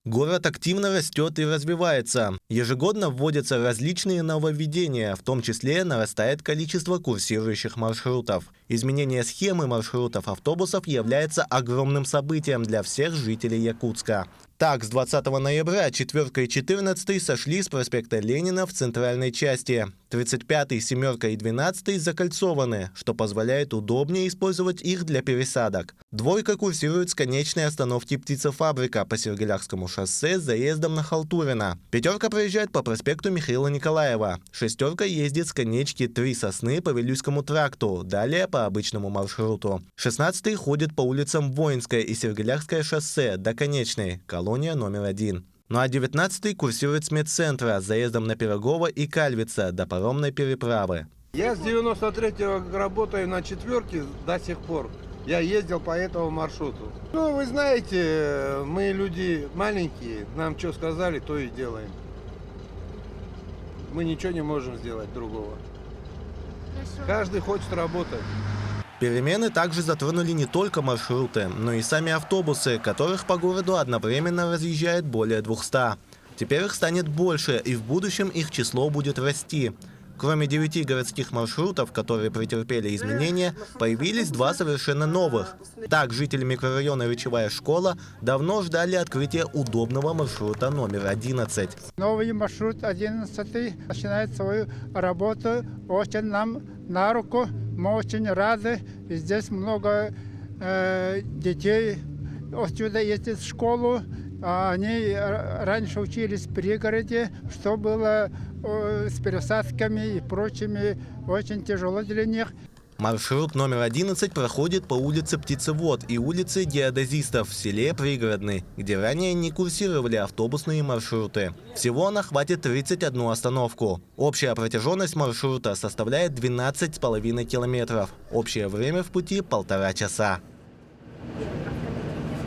Город активно растет и развивается. Ежегодно вводятся различные нововведения, в том числе нарастает количество курсирующих маршрутов. Изменение схемы маршрутов автобусов является огромным событием для всех жителей Якутска. Так, с 20 ноября 4 и 14 сошли с проспекта Ленина в центральной части. 35, 7 и 12 закольцованы, что позволяет удобнее использовать их для пересадок. 2 курсирует с конечной остановки «Птицефабрика» по Сергелякскому шоссе с заездом на Халтурина. 5 проезжает по проспекту Михаила Николаева. 6 ездит с конечки 3 Сосны по Вилюйскому тракту, далее по обычному маршруту. 16 ходит по улицам Воинское и Сергелякское шоссе до конечной, колония номер 1. Ну а 19 курсирует с медцентра с заездом на Пирогово и Кальвица до паромной переправы. Я с 93-го работаю на 4-ке до сих пор. Я ездил по этому маршруту. Ну, вы знаете, мы люди маленькие, нам что сказали, то и делаем. Мы ничего не можем сделать другого. Каждый хочет работать. Перемены также затронули не только маршруты, но и сами автобусы, которых по городу одновременно разъезжает более 200. Теперь их станет больше, и в будущем их число будет расти. Кроме 9 городских маршрутов, которые претерпели изменения, появились 2 совершенно новых. Так, жители микрорайона Речевая школа давно ждали открытия удобного маршрута номер 11. Новый маршрут 11 начинает свою работу. Очень нам на руку. Мы очень рады. Здесь много детей отсюда ездят в школу. Они раньше учились в пригороде, что было с пересадками и прочими очень тяжело для них. Маршрут номер 11 проходит по улице Птицевод и улице Геодезистов в селе Пригородный, где ранее не курсировали автобусные маршруты. Всего он охватит 31 остановку. Общая протяженность маршрута составляет 12,5 километров. Общее время в пути – 1,5 часа.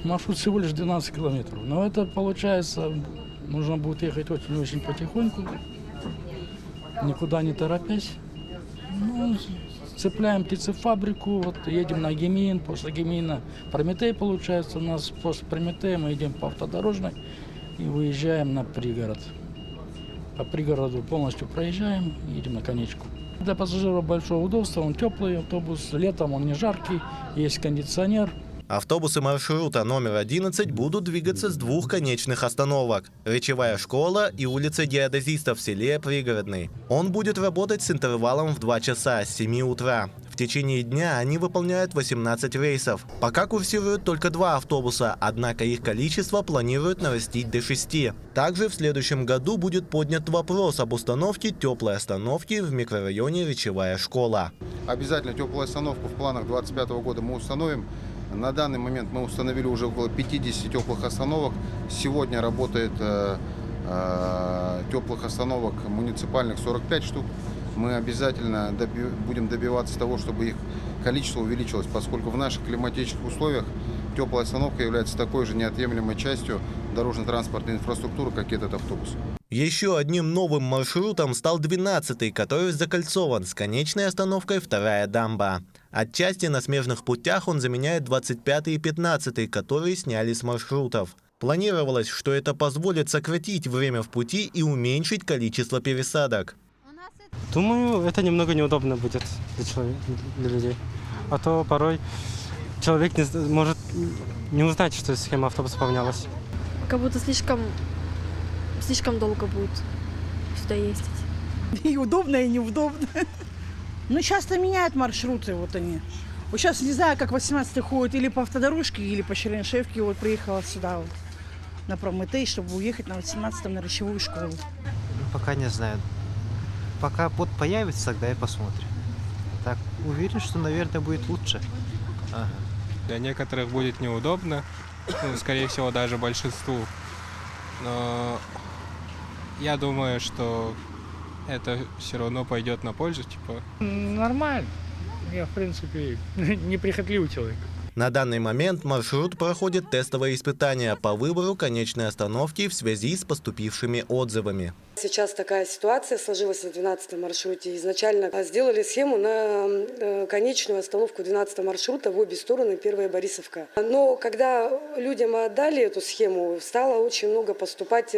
Маршрут всего лишь 12 километров. Но это получается, нужно будет ехать очень-очень потихоньку, никуда не торопясь. Ну, цепляем птицефабрику, вот едем на Гемин, после Гемина Прометей получается. У нас после Прометея мы едем по автодорожной и выезжаем на пригород. По пригороду полностью проезжаем, едем на конечку. Для пассажиров большое удобство, он теплый автобус, летом он не жаркий, есть кондиционер. Автобусы маршрута номер 11 будут двигаться с 2 конечных остановок – Речевая школа и улица Геодезистов в селе Пригородный. Он будет работать с интервалом в 2 часа с 7 утра. В течение дня они выполняют 18 рейсов. Пока курсируют только 2 автобуса, однако их количество планируют нарастить до 6. Также в следующем году будет поднят вопрос об установке теплой остановки в микрорайоне Речевая школа. Обязательно теплую остановку в планах 2025 года мы установим. На данный момент мы установили уже около 50 теплых остановок. Сегодня работает теплых остановок муниципальных 45 штук. Мы обязательно будем добиваться того, чтобы их количество увеличилось, поскольку в наших климатических условиях теплая остановка является такой же неотъемлемой частью дорожно-транспортной инфраструктуры, как и этот автобус. Еще одним новым маршрутом стал 12-й, который закольцован с конечной остановкой 2-я дамба. Отчасти на смежных путях он заменяет 25-й и 15-й, которые сняли с маршрутов. Планировалось, что это позволит сократить время в пути и уменьшить количество пересадок. Думаю, это немного неудобно будет для людей. А то порой человек может не узнать, что схема автобуса поменялась. Как будто слишком долго будет сюда ездить. И удобно, и неудобно. Ну, часто меняют маршруты, вот они. Вот сейчас не знаю, как 18-й ходит или по автодорожке, или по Череншевке. Вот приехала сюда, вот, на Прометей, чтобы уехать на 18-м на Речевую школу. Пока не знаю. Пока вот появится, тогда и посмотрим. Так, уверен, что, наверное, будет лучше. Ага. Для некоторых будет неудобно, ну, скорее всего, даже большинству. Но я думаю, что это все равно пойдет на пользу, типа. Нормально. Я, в принципе, неприхотливый человек. На данный момент маршрут проходит тестовые испытания по выбору конечной остановки в связи с поступившими отзывами. Сейчас такая ситуация сложилась на 12-м маршруте. Изначально сделали схему на конечную остановку 12-го маршрута в обе стороны, первая Борисовка. Но когда людям отдали эту схему, стало очень много поступать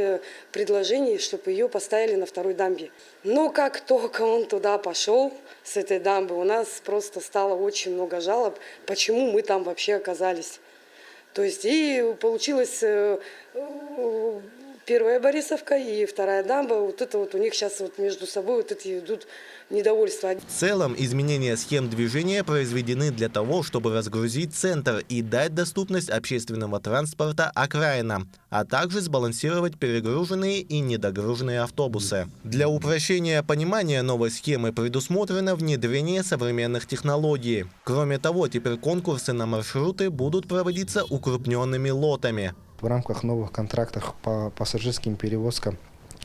предложений, чтобы ее поставили на второй дамбе. Но как только он туда пошел, с этой дамбы, у нас просто стало очень много жалоб, почему мы там вообще оказались. То есть и получилось первая Борисовка и вторая дамба. Вот это вот у них сейчас вот между собой вот эти идут недовольства. В целом, изменения схем движения произведены для того, чтобы разгрузить центр и дать доступность общественного транспорта окраинам, а также сбалансировать перегруженные и недогруженные автобусы. Для упрощения понимания новой схемы предусмотрено внедрение современных технологий. Кроме того, теперь конкурсы на маршруты будут проводиться укрупненными лотами. В рамках новых контрактов по пассажирским перевозкам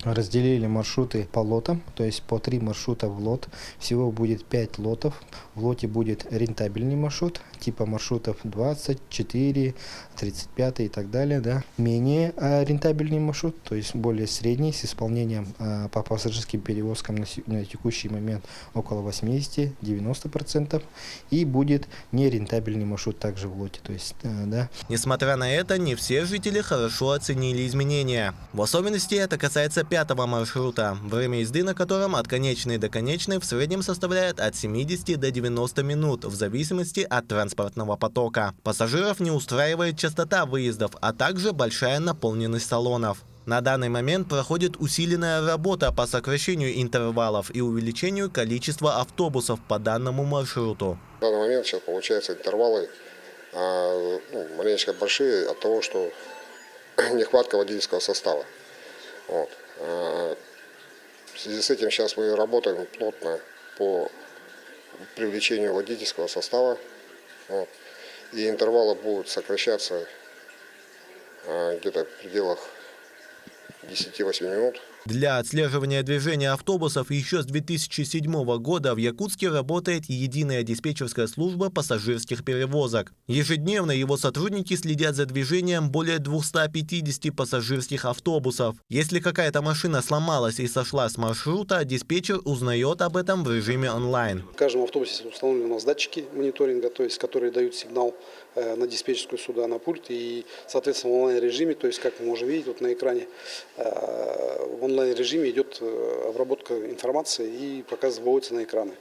разделили маршруты по лотам, то есть по 3 маршрута в лот. Всего будет 5 лотов. В лоте будет рентабельный маршрут, типа маршрутов 20, 4, 35 и так далее. Да. Менее рентабельный маршрут, то есть более средний, с исполнением по пассажирским перевозкам на текущий момент около 80-90%. И будет нерентабельный маршрут также в лоте. То есть, да. Несмотря на это, не все жители хорошо оценили изменения. В особенности это касается 5-го маршрута, время езды на котором от конечной до конечной в среднем составляет от 70 до 90 минут, в зависимости от транспортного потока. Пассажиров не устраивает частота выездов, а также большая наполненность салонов. На данный момент проходит усиленная работа по сокращению интервалов и увеличению количества автобусов по данному маршруту. В данный момент сейчас получается интервалы маленечко большие от того, что нехватка водительского состава. Вот. В связи с этим сейчас мы работаем плотно по привлечению водительского состава. Вот. И интервалы будут сокращаться где-то в пределах 10-8 минут. Для отслеживания движения автобусов еще с 2007 года в Якутске работает единая диспетчерская служба пассажирских перевозок. Ежедневно его сотрудники следят за движением более 250 пассажирских автобусов. Если какая-то машина сломалась и сошла с маршрута, диспетчер узнает об этом в режиме онлайн. В каждом автобусе установлены у нас датчики мониторинга, то есть которые дают сигнал на диспетчерскую сюда на пульт, и, соответственно, в онлайн-режиме, то есть как мы можем видеть вот на экране, в онлайн-режиме идет обработка информации и выводится на экраны.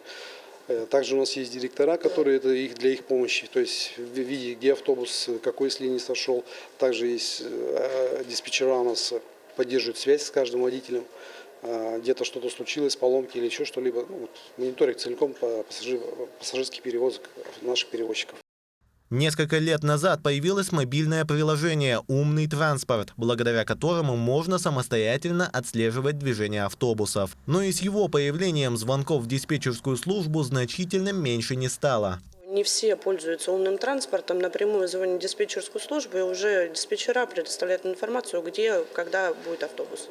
Также у нас есть директора, которые для их помощи, то есть в виде, где автобус, какой с линии сошел. Также есть диспетчера у нас поддерживают связь с каждым водителем. Где-то что-то случилось, поломки или еще что-либо. Мониторинг целиком по пассажирских перевозок наших перевозчиков. Несколько лет назад появилось мобильное приложение «Умный транспорт», благодаря которому можно самостоятельно отслеживать движение автобусов. Но и с его появлением звонков в диспетчерскую службу значительно меньше не стало. Не все пользуются умным транспортом, напрямую звонят в диспетчерскую службу, и уже диспетчера предоставляют информацию, где, когда будет автобус.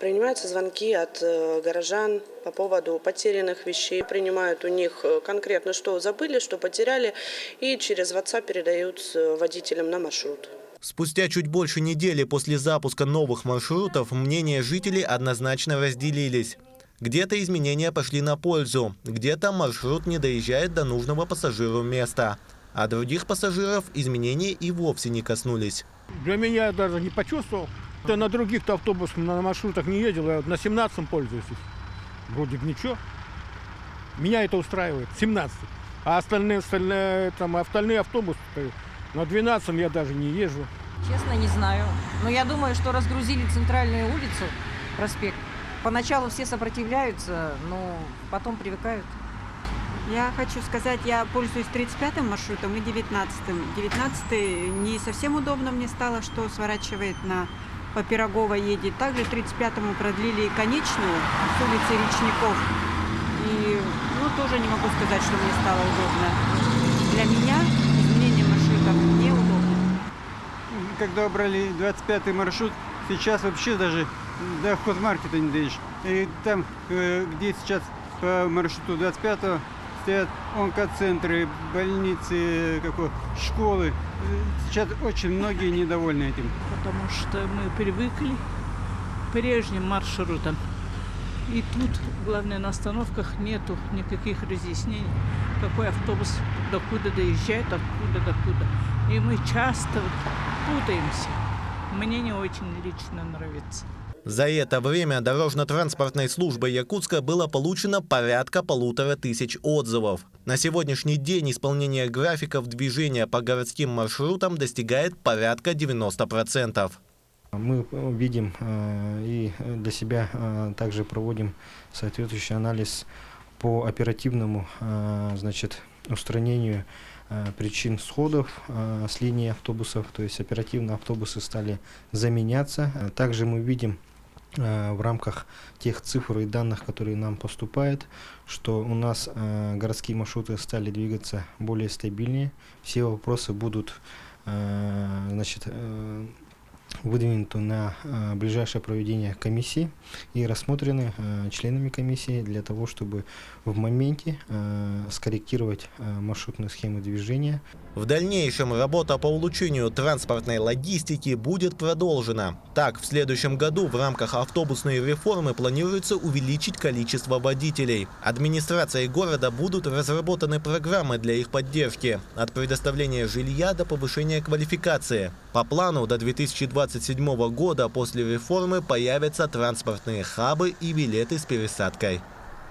Принимаются звонки от горожан по поводу потерянных вещей. Принимают у них конкретно, что забыли, что потеряли, и через WhatsApp передают водителям на маршрут. Спустя чуть больше недели после запуска новых маршрутов мнения жителей однозначно разделились. Где-то изменения пошли на пользу, где-то маршрут не доезжает до нужного пассажиру места, а других пассажиров изменения и вовсе не коснулись. Для меня я даже не почувствовал. Я на других-то автобусах, на маршрутах не ездил, я на 17-м пользуюсь. Вроде бы ничего. Меня это устраивает, 17. А остальные автобусы, на 12-м я даже не езжу. Честно, не знаю. Но я думаю, что разгрузили центральную улицу, проспект. Поначалу все сопротивляются, но потом привыкают. Я хочу сказать, я пользуюсь 35-м маршрутом и 19-м. 19-й не совсем удобно мне стало, что сворачивает по Пироговой едет. Также 35-му продлили конечную с улицы Речников. И тоже не могу сказать, что мне стало удобно. Для меня изменение маршрутов неудобно. Когда убрали 25-й маршрут, сейчас вообще даже до хозмаркета не доедешь. И там, где сейчас по маршруту 25-го стоят онкоцентры, больницы, школы. Сейчас очень многие недовольны этим. Потому что мы привыкли к прежним маршрутам. И тут, главное, на остановках нету никаких разъяснений, какой автобус докуда доезжает, откуда докуда. И мы часто путаемся. Мне не очень лично нравится. За это время Дорожно-транспортной службой Якутска было получено порядка 1500 отзывов. На сегодняшний день исполнение графиков движения по городским маршрутам достигает порядка 90%. Мы видим и для себя также проводим соответствующий анализ по оперативному устранению причин сходов с линии автобусов, то есть оперативно автобусы стали заменяться. Также мы видим в рамках тех цифр и данных, которые нам поступают, что у нас городские маршруты стали двигаться более стабильнее. Все вопросы будут выдвинуты на ближайшее проведение комиссии и рассмотрены членами комиссии для того, чтобы в моменте скорректировать маршрутные схемы движения. В дальнейшем работа по улучшению транспортной логистики будет продолжена. Так, в следующем году в рамках автобусной реформы планируется увеличить количество водителей. Администрацией города будут разработаны программы для их поддержки, от предоставления жилья до повышения квалификации. По плану до 2027 года после реформы появятся транспортные хабы и билеты с пересадкой.